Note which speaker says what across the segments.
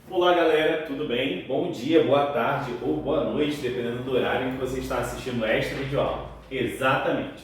Speaker 1: Olá galera, tudo bem? Bom dia, boa tarde ou boa noite, dependendo do horário em que você está assistindo esta videoaula. Exatamente!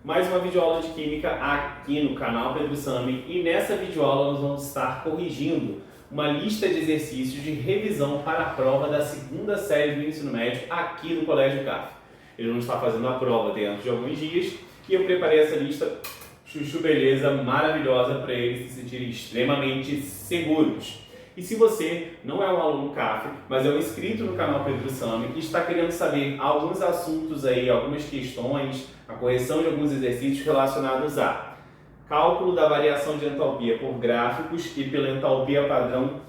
Speaker 1: Mais uma videoaula de Química aqui no canal Pedro Sami, e nessa videoaula nós vamos estar corrigindo uma lista de exercícios de revisão para a prova da segunda série do ensino médio aqui no Colégio CAF. Eles vão estar fazendo a prova dentro de alguns dias e eu preparei essa lista chuchu beleza, maravilhosa para eles se sentirem extremamente seguros. E se você não é um aluno CAF, mas é um inscrito no canal Pedro Sami e está querendo saber alguns assuntos aí, algumas questões, a correção de alguns exercícios relacionados a cálculo da variação de entalpia por gráficos e pela entalpia padrão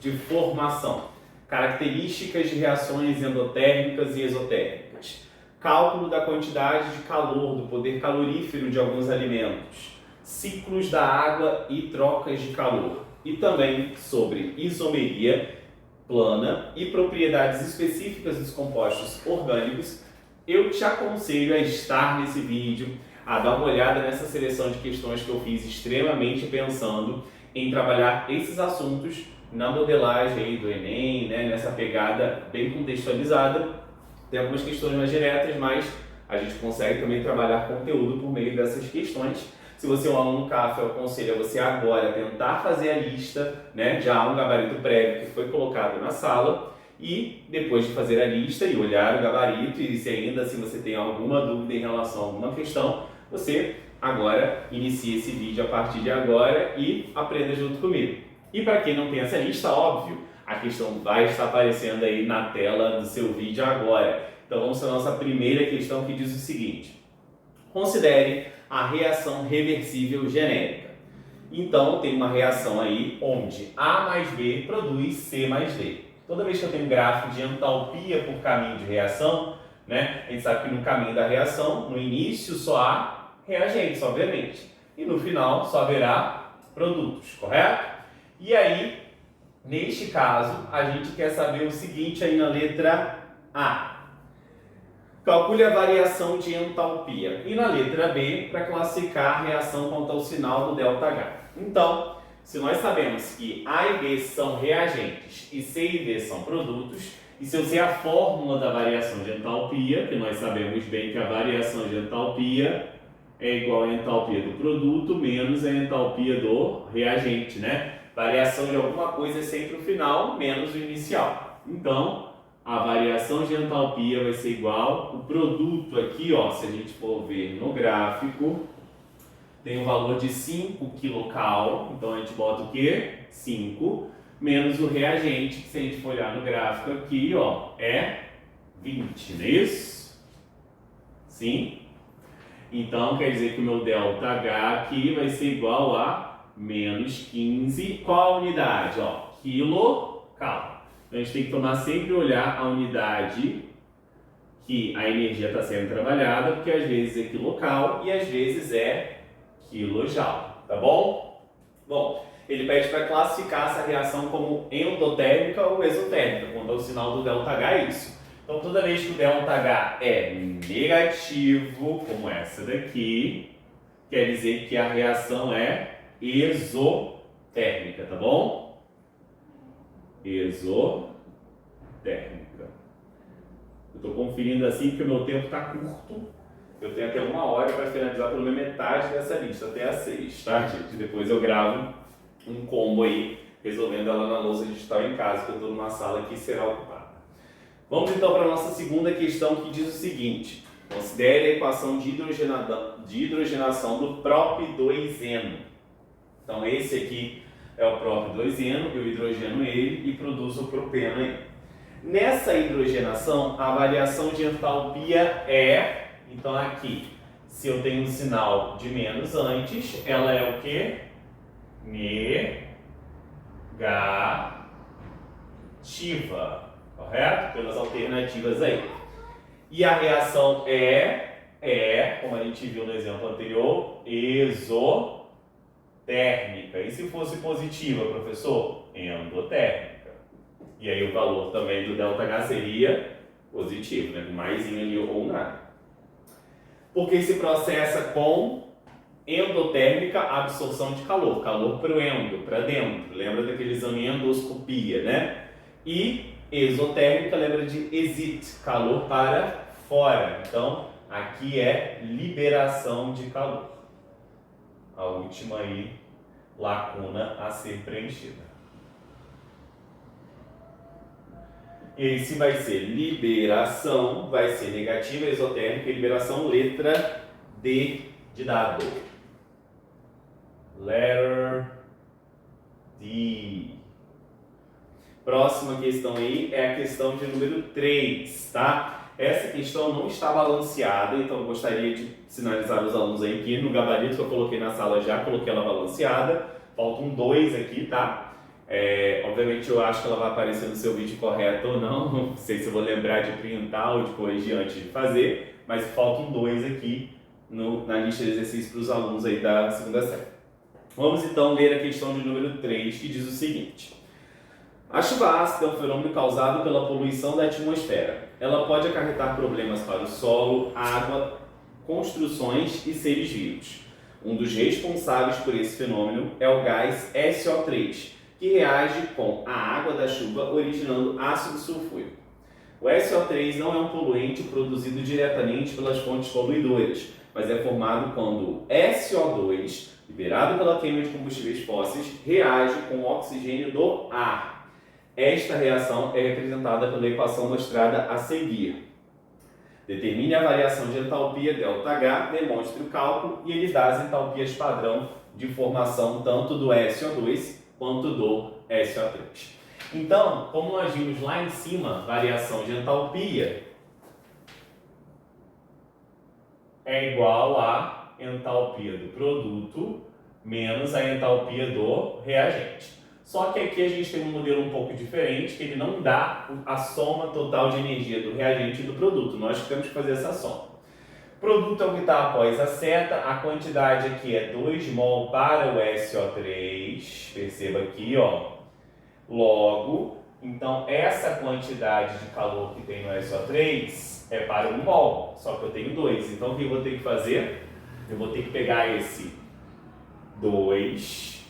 Speaker 1: de formação, características de reações endotérmicas e exotérmicas, cálculo da quantidade de calor, do poder calorífero de alguns alimentos, ciclos da água e trocas de calor, e também sobre isomeria plana e propriedades específicas dos compostos orgânicos, eu te aconselho a estar nesse vídeo, a dar uma olhada nessa seleção de questões que eu fiz extremamente pensando em trabalhar esses assuntos na modelagem aí do Enem, né, nessa pegada bem contextualizada. Tem algumas questões mais diretas, mas a gente consegue também trabalhar conteúdo por meio dessas questões. Se você é um aluno CAF, eu aconselho a você agora tentar fazer a lista, né? Já há um gabarito prévio que foi colocado na sala, e depois de fazer a lista e olhar o gabarito, e se ainda assim você tem alguma dúvida em relação a alguma questão, você agora inicie esse vídeo a partir de agora e aprenda junto comigo. E para quem não tem essa lista, óbvio, a questão vai estar aparecendo aí na tela do seu vídeo agora. Então vamos para a nossa primeira questão, que diz o seguinte: considere a reação reversível genérica. Então, tem uma reação aí onde A mais B produz C mais D. Toda vez que eu tenho um gráfico de entalpia por caminho de reação, né, a gente sabe que no caminho da reação, no início só há reagentes, obviamente, e no final só haverá produtos, correto? E aí, neste caso, a gente quer saber o seguinte aí na letra A. Calcule a variação de entalpia. E na letra B, para classificar a reação quanto ao sinal do ΔH. Então, se nós sabemos que A e B são reagentes e C e D são produtos, e se eu sei a fórmula da variação de entalpia, que nós sabemos bem que a variação de entalpia é igual à entalpia do produto menos a entalpia do reagente, né? Variação de alguma coisa é sempre o final menos o inicial. Então, a variação de entalpia vai ser igual, o produto aqui, ó, se a gente for ver no gráfico, tem um valor de 5 kcal, então a gente bota o quê? 5, menos o reagente, que se a gente for olhar no gráfico aqui, ó, é 20, não é isso? Sim? Então quer dizer que o meu ΔH aqui vai ser igual a menos 15, qual a unidade? Ó, quilocal. Então a gente tem que tomar sempre olhar a unidade que a energia está sendo trabalhada, porque às vezes é quilocal e às vezes é quilojoule, tá bom? Bom, ele pede para classificar essa reação como endotérmica ou exotérmica, quando é o sinal do ΔH é isso. Então toda vez que o ΔH é negativo, como essa daqui, quer dizer que a reação é exotérmica, tá bom? Exotérmica. Eu estou conferindo assim porque o meu tempo está curto. Eu tenho até 1 hora para finalizar pelo menos metade dessa lista, até às 6, tá, gente? Depois eu gravo um combo aí, resolvendo ela na lousa digital em casa, que eu estou numa sala que será ocupada. Vamos então para a nossa segunda questão, que diz o seguinte: considere a equação de hidrogenação do prop-2eno. Então esse aqui é o prop-2eno, eu hidrogeno ele e produzo o propeno aí. Nessa hidrogenação, a variação de entalpia é, então aqui, se eu tenho um sinal de menos antes, ela é o quê? Negativa, correto? Pelas alternativas aí. E a reação como a gente viu no exemplo anterior, exotérmica. E se fosse positiva, professor? Endotérmica. E aí o valor também do ΔH seria positivo, né? Mais ali ou nada. Porque se processa com Endotérmica, absorção de calor, calor para o endo, para dentro, lembra daquele exame endoscopia, né? E exotérmica, lembra de exit, calor para fora. Então, aqui é liberação de calor. A última aí, lacuna a ser preenchida. Esse vai ser liberação, vai ser negativa, exotérmica, liberação, letra D de dado. Letter D. Próxima questão aí é a questão de número 3, tá? Essa questão não está balanceada, então eu gostaria de sinalizar os alunos aí que no gabarito que eu coloquei na sala já coloquei ela balanceada. Faltam 2 aqui, tá? Obviamente eu acho que ela vai aparecer no seu vídeo correto ou não sei se eu vou lembrar de printar ou de corrigir antes de fazer, mas faltam 2 aqui na lista de exercícios para os alunos aí da segunda série. Vamos então ler a questão de número 3, que diz o seguinte: a chuva ácida é um fenômeno causado pela poluição da atmosfera. Ela pode acarretar problemas para o solo, água, construções e seres vivos. Um dos responsáveis por esse fenômeno é o gás SO3, que reage com a água da chuva originando ácido sulfúrico. O SO3 não é um poluente produzido diretamente pelas fontes poluidoras, mas é formado quando o SO2, liberado pela queima de combustíveis fósseis, reage com o oxigênio do ar. Esta reação é representada pela equação mostrada a seguir. Determine a variação de entalpia ΔH, demonstre o cálculo e ele dá as entalpias padrão de formação tanto do SO2 quanto do SO3. Então, como nós vimos lá em cima, variação de entalpia é igual a entalpia do produto menos a entalpia do reagente. Só que aqui a gente tem um modelo um pouco diferente, que ele não dá a soma total de energia do reagente e do produto. Nós temos que fazer essa soma. Produto é o que está após a seta, a quantidade aqui é 2 mol para o SO3, perceba aqui, ó. Logo, então essa quantidade de calor que tem no SO3 é para 1 mol, só que eu tenho 2. Então o que eu vou ter que fazer? Eu vou ter que pegar esse 2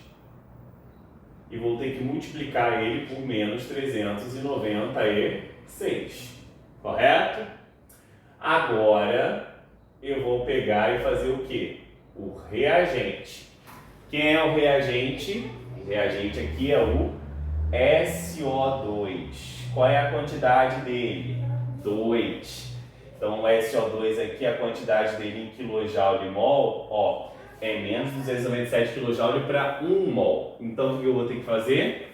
Speaker 1: e vou ter que multiplicar ele por menos 396, correto? Agora eu vou pegar e fazer o quê? O reagente. Quem é o reagente? O reagente aqui é o SO2. Qual é a quantidade dele? 2. Então o SO2 aqui, a quantidade dele em kJ mol, ó, é menos 297 kJ para 1 mol. Então o que eu vou ter que fazer?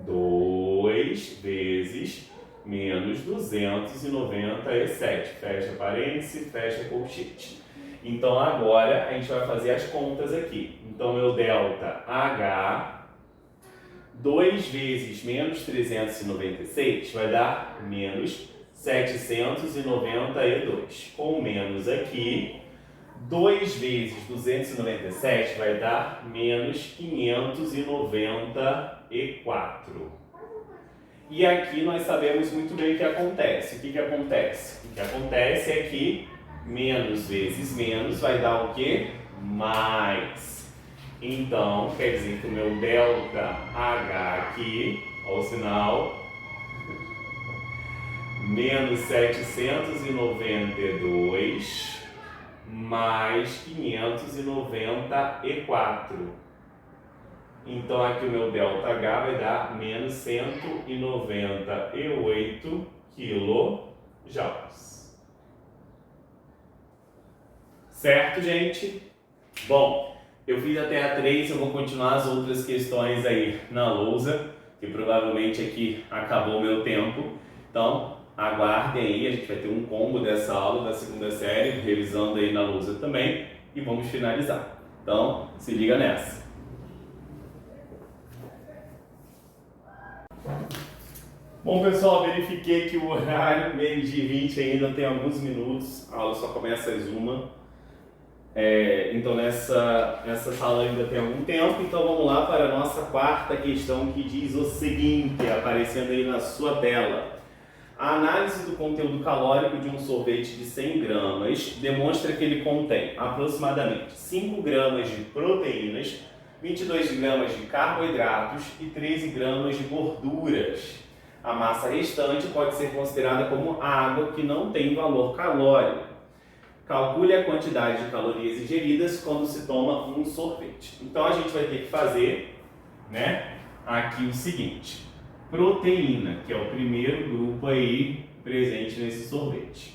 Speaker 1: 2 vezes menos 297. Fecha parênteses, fecha colchete. Então agora a gente vai fazer as contas aqui. Então meu delta H, 2 vezes menos 396 vai dar menos 792. Com menos aqui, 2 vezes 297 vai dar menos 594. E aqui nós sabemos muito bem o que acontece. O que acontece? O que acontece é que menos vezes menos vai dar o quê? Mais. Então, quer dizer que o meu delta H aqui, olha o sinal, menos 792 mais 594. Então aqui o meu ΔH vai dar menos 198 kJ. Certo, gente? Bom, eu fiz até a 3, eu vou continuar as outras questões aí na lousa, que provavelmente aqui acabou o meu tempo. Então, aguardem aí, a gente vai ter um combo dessa aula da segunda série, revisando aí na lousa também, e vamos finalizar. Então, se liga nessa. Bom, pessoal, verifiquei que o horário, meio-dia e 20, ainda tem alguns minutos, a aula só começa às 1. Então nessa sala ainda tem algum tempo, então vamos lá para a nossa quarta questão, que diz o seguinte, aparecendo aí na sua tela. A análise do conteúdo calórico de um sorvete de 100 gramas demonstra que ele contém aproximadamente 5 gramas de proteínas, 22 gramas de carboidratos e 13 gramas de gorduras. A massa restante pode ser considerada como água que não tem valor calórico. Calcule a quantidade de calorias ingeridas quando se toma um sorvete. Então a gente vai ter que fazer, aqui o seguinte. Proteína, que é o primeiro grupo aí presente nesse sorvete.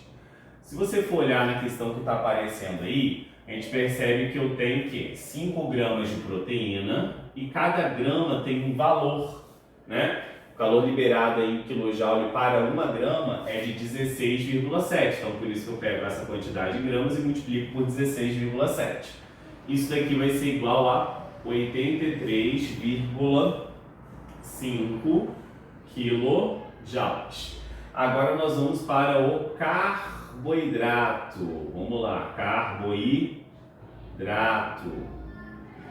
Speaker 1: Se você for olhar na questão que está aparecendo aí, a gente percebe que eu tenho que 5 gramas de proteína e cada grama tem um valor, O calor liberado em kJ para 1 grama é de 16,7. Então, por isso que eu pego essa quantidade de gramas e multiplico por 16,7. Isso daqui vai ser igual a 83,5 kJ. Agora nós vamos para o carboidrato. Vamos lá, carboidrato.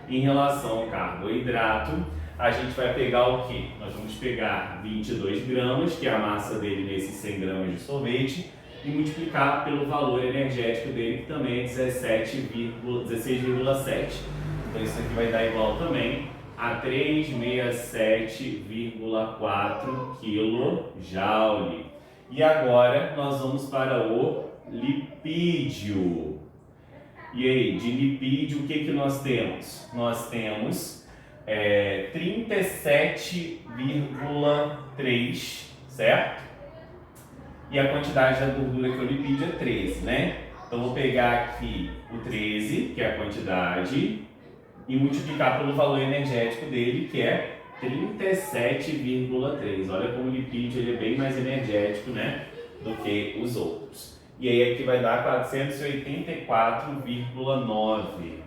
Speaker 1: Em relação ao carboidrato, a gente vai pegar o quê? Nós vamos pegar 22 gramas, que é a massa dele nesses 100 gramas de sorvete, e multiplicar pelo valor energético dele, que também é 16,7. Então isso aqui vai dar igual também a 367,4 kJ. E agora nós vamos para o lipídio. E aí, de lipídio, o que nós temos? Nós temos 37,3, certo? E a quantidade da gordura que é o lipídio é 13, Então vou pegar aqui o 13, que é a quantidade, e multiplicar pelo valor energético dele, que é 37,3. Olha como o lipídio ele é bem mais energético, do que os outros. E aí aqui vai dar 484,9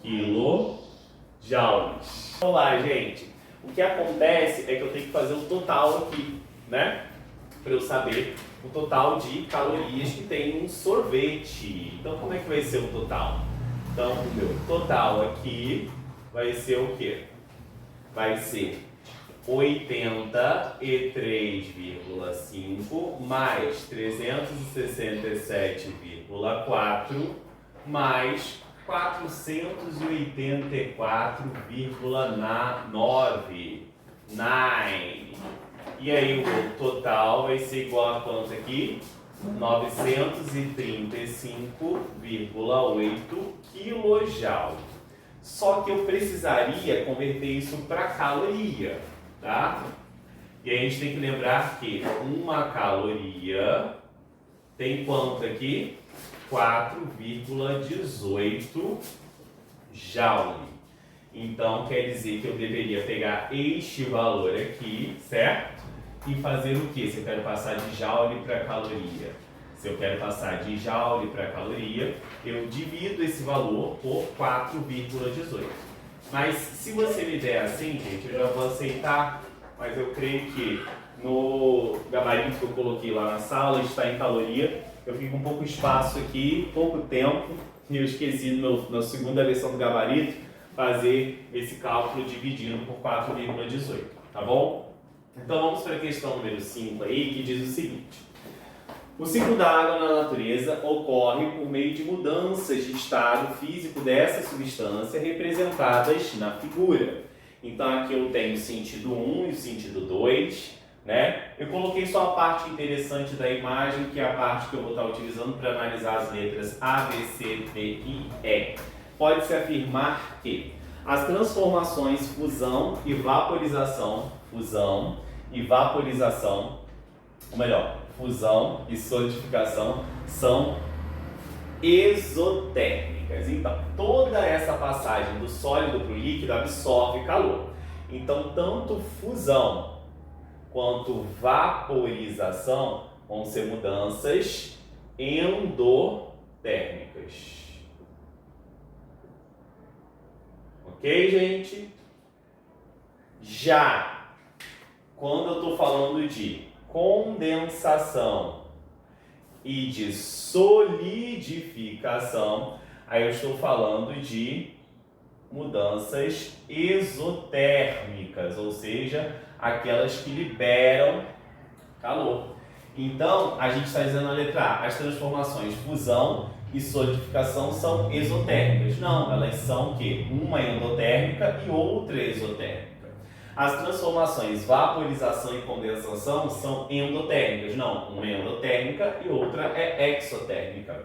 Speaker 1: quilojoules. Vamos lá, gente. O que acontece é que eu tenho que fazer o total aqui, para eu saber o total de calorias que tem um sorvete. Então, como é que vai ser o total? Então, o meu total aqui vai ser o quê? Vai ser 83,5 mais 367,4 mais 484,9. E aí o total vai ser igual a quanto aqui? 935,8 kJ. Só que eu precisaria converter isso para caloria, tá? E aí a gente tem que lembrar que uma caloria tem quanto aqui? 4,18 joule. Então quer dizer que eu deveria pegar este valor aqui, certo? E fazer o que? Se eu quero passar de joule para caloria. Se eu quero passar de joule para caloria, eu divido esse valor por 4,18. Mas se você me der assim, gente, eu já vou aceitar, mas eu creio que no gabarito que eu coloquei lá na sala está em caloria. Eu fico com pouco espaço aqui, pouco tempo, e eu esqueci na segunda versão do gabarito fazer esse cálculo dividindo por 4,18, tá bom? Então vamos para a questão número 5 aí, que diz o seguinte: o ciclo da água na natureza ocorre por meio de mudanças de estado físico dessa substância representadas na figura. Então aqui eu tenho o sentido 1 e o sentido 2, Eu coloquei só a parte interessante da imagem, que é a parte que eu vou estar utilizando para analisar as letras A, B, C, D e E. Pode-se afirmar que as transformações fusão e vaporização, ou melhor, fusão e solidificação são exotérmicas. Então, toda essa passagem do sólido para o líquido absorve calor. Então, tanto fusão quanto vaporização vão ser mudanças endotérmicas. Ok, gente? Já quando eu estou falando de condensação e de solidificação, aí eu estou falando de mudanças exotérmicas, ou seja, aquelas que liberam calor. Então, a gente está dizendo na letra A, as transformações fusão e solidificação são exotérmicas. Não, elas são o quê? Uma endotérmica e outra exotérmica. As transformações vaporização e condensação são endotérmicas. Não, uma é endotérmica e outra é exotérmica.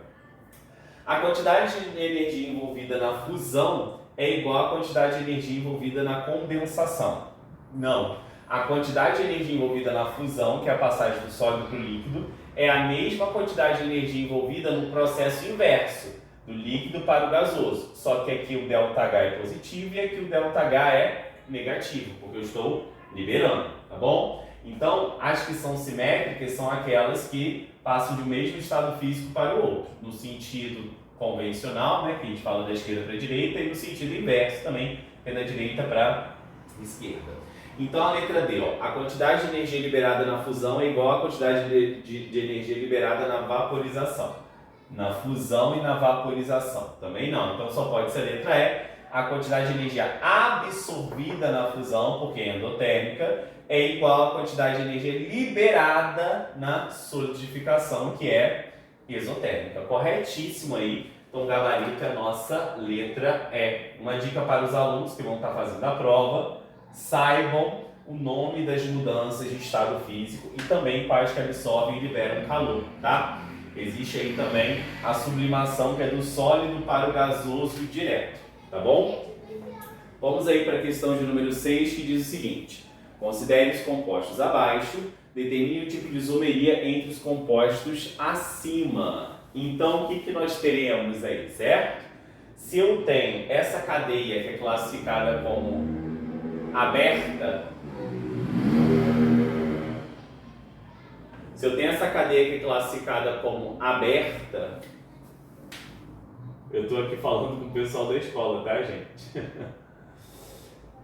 Speaker 1: A quantidade de energia envolvida na fusão é igual à quantidade de energia envolvida na condensação. Não. A quantidade de energia envolvida na fusão, que é a passagem do sólido para o líquido, é a mesma quantidade de energia envolvida no processo inverso, do líquido para o gasoso. Só que aqui o ΔH é positivo e aqui o ΔH é negativo, porque eu estou liberando, tá bom? Então, as que são simétricas são aquelas que passam de um mesmo estado físico para o outro, no sentido convencional, né, que a gente fala da esquerda para a direita, e no sentido inverso também, que é da direita para a esquerda. Então, a letra D, ó, a quantidade de energia liberada na fusão é igual à quantidade de energia liberada na vaporização. Na fusão e na vaporização. Também não. Então, só pode ser a letra E. A quantidade de energia absorvida na fusão, porque é endotérmica, é igual à quantidade de energia liberada na solidificação, que é exotérmica. Corretíssimo aí. Então, gabarito é a nossa letra E. Uma dica para os alunos que vão estar fazendo a prova: saibam o nome das mudanças de estado físico e também quais que absorvem e liberam calor, tá? Existe aí também a sublimação, que é do sólido para o gasoso direto, tá bom? Vamos aí para a questão de número 6, que diz o seguinte: considere os compostos abaixo, determine o tipo de isomeria entre os compostos acima. Então, o que nós teremos aí, certo? Se eu tenho essa cadeia que é classificada como aberta, se eu tenho essa cadeia que é classificada como aberta, eu estou aqui falando com o pessoal da escola, tá, gente?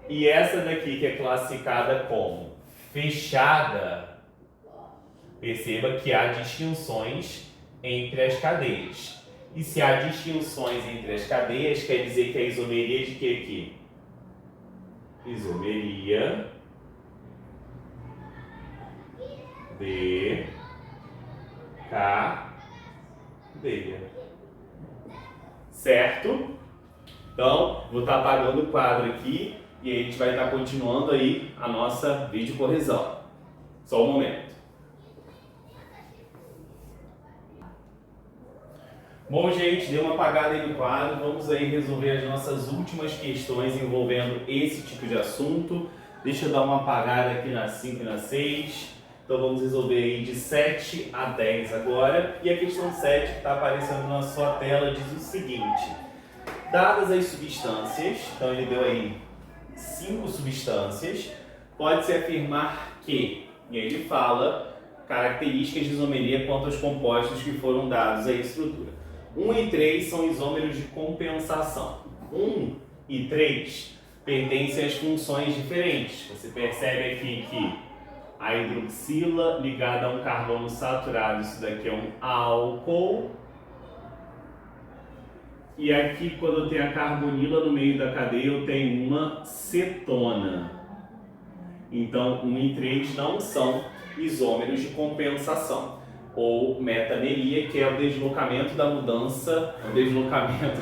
Speaker 1: E essa daqui que é classificada como fechada, perceba que há distinções entre as cadeias. E se há distinções entre as cadeias, quer dizer que a isomeria de que aqui? Isomeria de cadeia. Certo? Então, vou estar apagando o quadro aqui e a gente vai estar continuando aí a nossa videocorreção. Só um momento. Bom, gente, deu uma apagada aí no quadro. Vamos aí resolver as nossas últimas questões envolvendo esse tipo de assunto. Deixa eu dar uma apagada aqui na 5 e na 6. Então vamos resolver aí de 7 a 10 agora. E a questão 7 que está aparecendo na sua tela diz o seguinte: dadas as substâncias, então ele deu aí 5 substâncias, pode-se afirmar que, e aí ele fala características de isomeria quanto aos compostos que foram dados à estrutura. 1 e 3 são isômeros de compensação. 1 e 3 pertencem às funções diferentes. Você percebe aqui que a hidroxila ligada a um carbono saturado, isso daqui é um álcool. E aqui, quando eu tenho a carbonila no meio da cadeia, eu tenho uma cetona. Então, 1 e 3 não são isômeros de compensação. Ou metameria, que é o deslocamento da mudança, é o deslocamento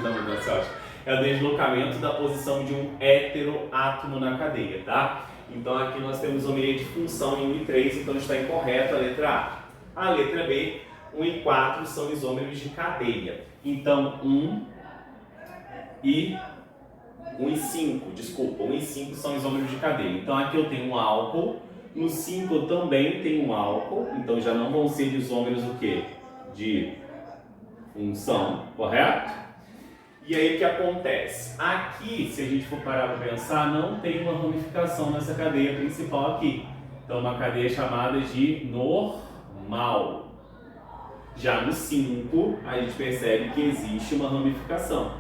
Speaker 1: da posição de um heteroátomo na cadeia, tá? Então aqui nós temos isomeria de função em 1 e 3, então está incorreto a letra A. A letra B, 1 e 4 são isômeros de cadeia. Então 1 e 5 são isômeros de cadeia. Então aqui eu tenho um álcool. No 5 eu também tenho um álcool, então já não vão ser isômeros o quê? De função, correto? E aí o que acontece? Aqui, se a gente for parar para pensar, não tem uma ramificação nessa cadeia principal aqui. Então uma cadeia chamada de normal. Já no 5, a gente percebe que existe uma ramificação.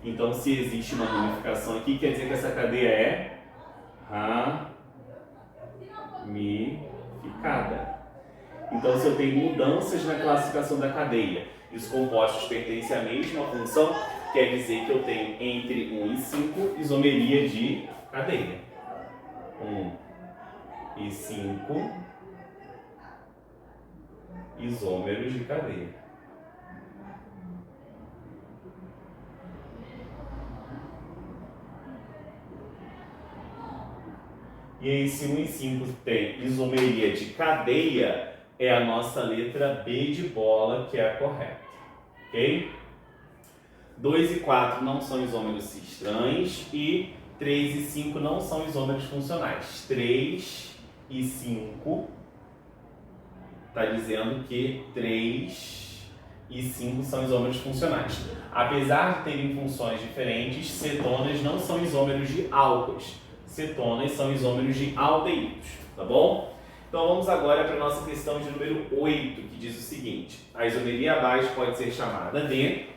Speaker 1: Então se existe uma ramificação aqui, quer dizer que essa cadeia é ramificada. Então, se eu tenho mudanças na classificação da cadeia e os compostos pertencem à mesma função, quer dizer que eu tenho entre 1 e 5 isomeria de cadeia. 1 e 5 isômeros de cadeia. E aí, se 1 e 5 tem isomeria de cadeia, é a nossa letra B de bola, que é a correta. Ok? 2 e 4 não são isômeros cis-trans e 3 e 5 não são isômeros funcionais. 3 e 5 está dizendo que 3 e 5 são isômeros funcionais. Apesar de terem funções diferentes, cetonas não são isômeros de álcoois. Cetonas são isômeros de aldeídos, tá bom? Então vamos agora para a nossa questão de número 8, que diz o seguinte: a isomeria abaixo pode ser chamada de...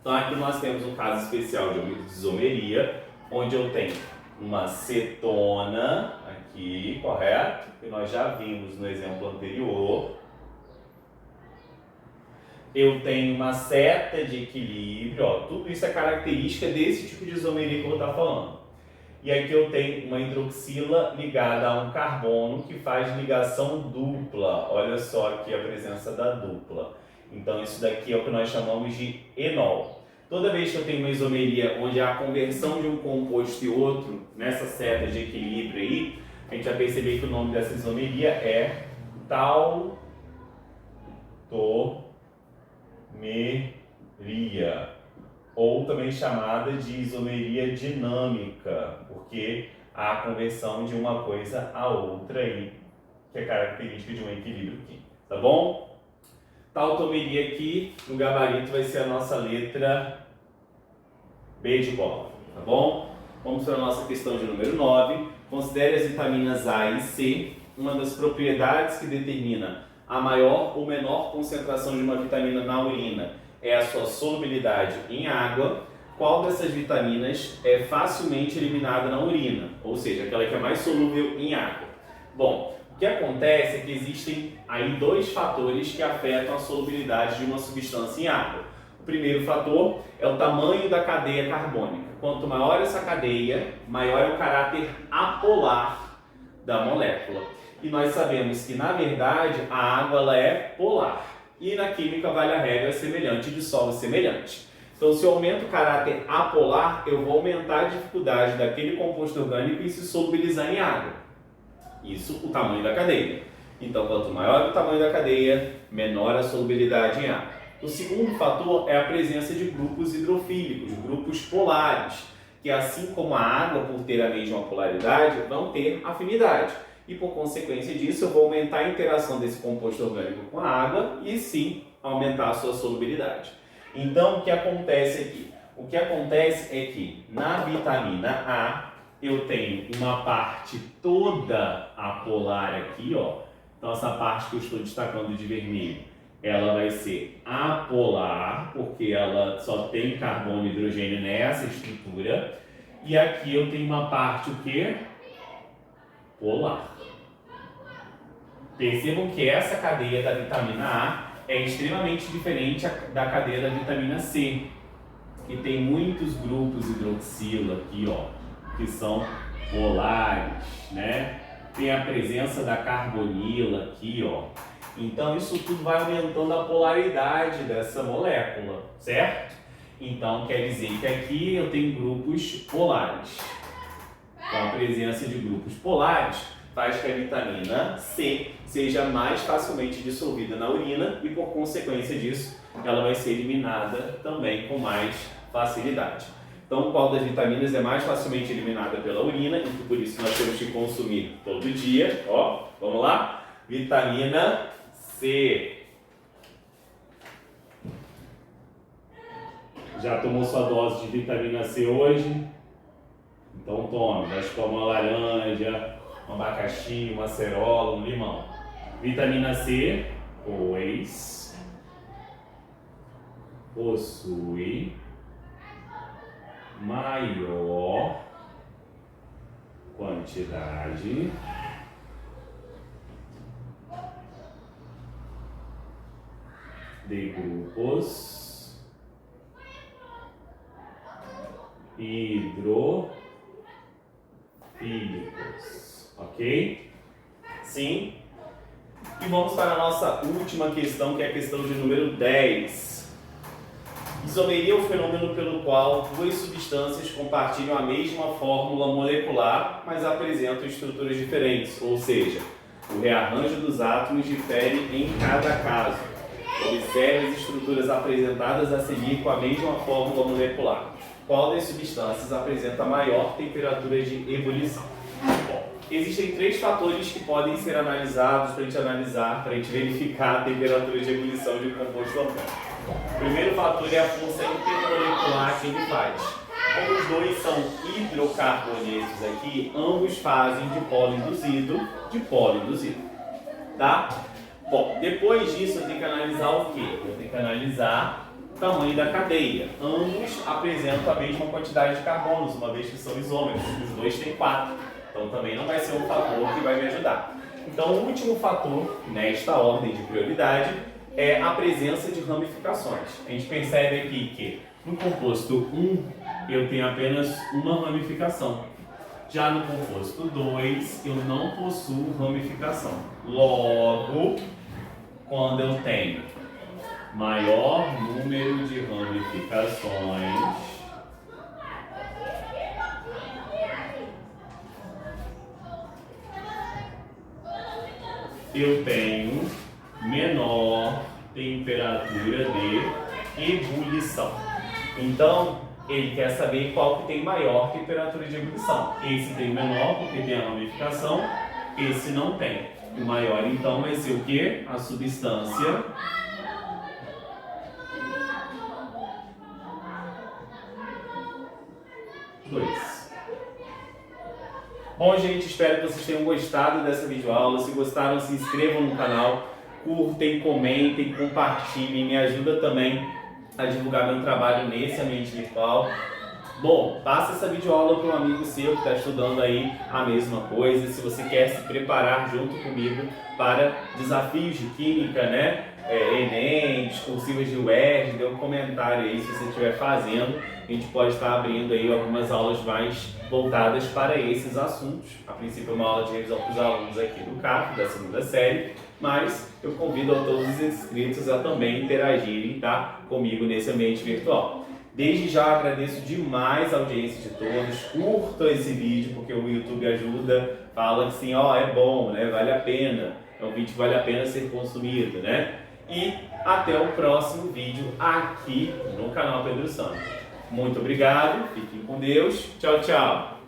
Speaker 1: Então aqui nós temos um caso especial de isomeria, onde eu tenho uma cetona aqui, correto? Que nós já vimos no exemplo anterior. Eu tenho uma seta de equilíbrio, ó, tudo isso é característica desse tipo de isomeria que eu vou estar falando. E aqui eu tenho uma hidroxila ligada a um carbono que faz ligação dupla. Olha só aqui a presença da dupla. Então isso daqui é o que nós chamamos de enol. Toda vez que eu tenho uma isomeria onde há a conversão de um composto e outro, nessa seta de equilíbrio aí, a gente vai perceber que o nome dessa isomeria é tautomeria, ou também chamada de isomeria dinâmica, porque há a conversão de uma coisa a outra aí, que é característica de um equilíbrio químico, tá bom? Tautomeria aqui, no gabarito, vai ser a nossa letra B de bola, tá bom? Vamos para a nossa questão de número 9. Considere as vitaminas A e C. Uma das propriedades que determina a maior ou menor concentração de uma vitamina na urina é a sua solubilidade em água. Qual dessas vitaminas é facilmente eliminada na urina? Ou seja, aquela que é mais solúvel em água. Bom, o que acontece é que existem aí dois fatores que afetam a solubilidade de uma substância em água. O primeiro fator é o tamanho da cadeia carbônica. Quanto maior essa cadeia, maior é o caráter apolar da molécula. E nós sabemos que, na verdade, a água ela é polar. E na química vale a regra semelhante de solo semelhante. Então, se eu aumento o caráter apolar, eu vou aumentar a dificuldade daquele composto orgânico em se solubilizar em água. Isso, o tamanho da cadeia. Então, quanto maior o tamanho da cadeia, menor a solubilidade em água. O segundo fator é a presença de grupos hidrofílicos, grupos polares, que assim como a água, por ter a mesma polaridade, vão ter afinidade. E por consequência disso, eu vou aumentar a interação desse composto orgânico com a água e sim aumentar a sua solubilidade. Então, o que acontece aqui? O que acontece é que na vitamina A eu tenho uma parte toda apolar aqui, ó. Então, essa parte que eu estou destacando de vermelho, ela vai ser apolar, porque ela só tem carbono e hidrogênio nessa estrutura. E aqui eu tenho uma parte o quê? Polar. Percebam que essa cadeia da vitamina A é extremamente diferente da cadeia da vitamina C, que tem muitos grupos hidroxila aqui, ó, que são polares, né? Tem a presença da carbonila aqui, ó. Então isso tudo vai aumentando a polaridade dessa molécula, certo? Então quer dizer que aqui eu tenho grupos polares. Então a presença de grupos polares faz que a vitamina C seja mais facilmente dissolvida na urina e, por consequência disso, ela vai ser eliminada também com mais facilidade. Então, qual das vitaminas é mais facilmente eliminada pela urina e que por isso nós temos que consumir todo dia? Ó, vamos lá? Vitamina C. Já tomou sua dose de vitamina C hoje? Então tome, já toma uma laranja, um abacaxi, uma acerola, um limão. Vitamina C, pois, possui maior quantidade de grupos hidrofílicos, ok? Sim? E vamos para a nossa última questão, que é a questão de número 10. Isomeria é o fenômeno pelo qual duas substâncias compartilham a mesma fórmula molecular, mas apresentam estruturas diferentes, ou seja, o rearranjo dos átomos difere em cada caso. Observe as estruturas apresentadas a seguir com a mesma fórmula molecular. Qual das substâncias apresenta maior temperatura de ebulição? Bom, existem 3 fatores que podem ser analisados para a gente verificar a temperatura de ebulição de um composto orgânico. O primeiro fator é a força intermolecular que ele faz. Como os dois são hidrocarbonetos aqui, ambos fazem dipolo induzido, tá? Bom, depois disso eu tenho que analisar o quê? Eu tenho que analisar o tamanho da cadeia. Ambos apresentam a mesma quantidade de carbonos, uma vez que são isômeros. Os dois têm 4. Então também não vai ser um fator que vai me ajudar. Então o último fator, nesta ordem de prioridade, é a presença de ramificações. A gente percebe aqui que no composto 1 eu tenho apenas uma ramificação. Já no composto 2 eu não possuo ramificação. Logo, quando eu tenho maior número de ramificações, eu tenho menor temperatura de ebulição. Então, ele quer saber qual que tem maior temperatura de ebulição. Esse tem menor porque tem a ramificação, esse não tem. O maior, então, vai ser o quê? A substância dois. Bom, gente, espero que vocês tenham gostado dessa videoaula. Se gostaram, se inscrevam no canal, curtem, comentem, compartilhem, me ajuda também a divulgar meu trabalho nesse ambiente virtual. Bom, passa essa videoaula para um amigo seu que está estudando aí a mesma coisa. Se você quer se preparar junto comigo para desafios de química, né? Enem, discursivas de UERJ, dê um comentário aí se você estiver fazendo. A gente pode estar abrindo aí algumas aulas mais voltadas para esses assuntos. A princípio é uma aula de revisão para os alunos aqui do CAF, da segunda série, mas eu convido a todos os inscritos a também interagirem, tá, comigo nesse ambiente virtual. Desde já agradeço demais a audiência de todos, curtam esse vídeo porque o YouTube ajuda, fala assim, ó, é bom, né, vale a pena, é um vídeo que vale a pena ser consumido, né? E até o próximo vídeo aqui no canal Pedro Santos. Muito obrigado, fiquem com Deus, tchau, tchau!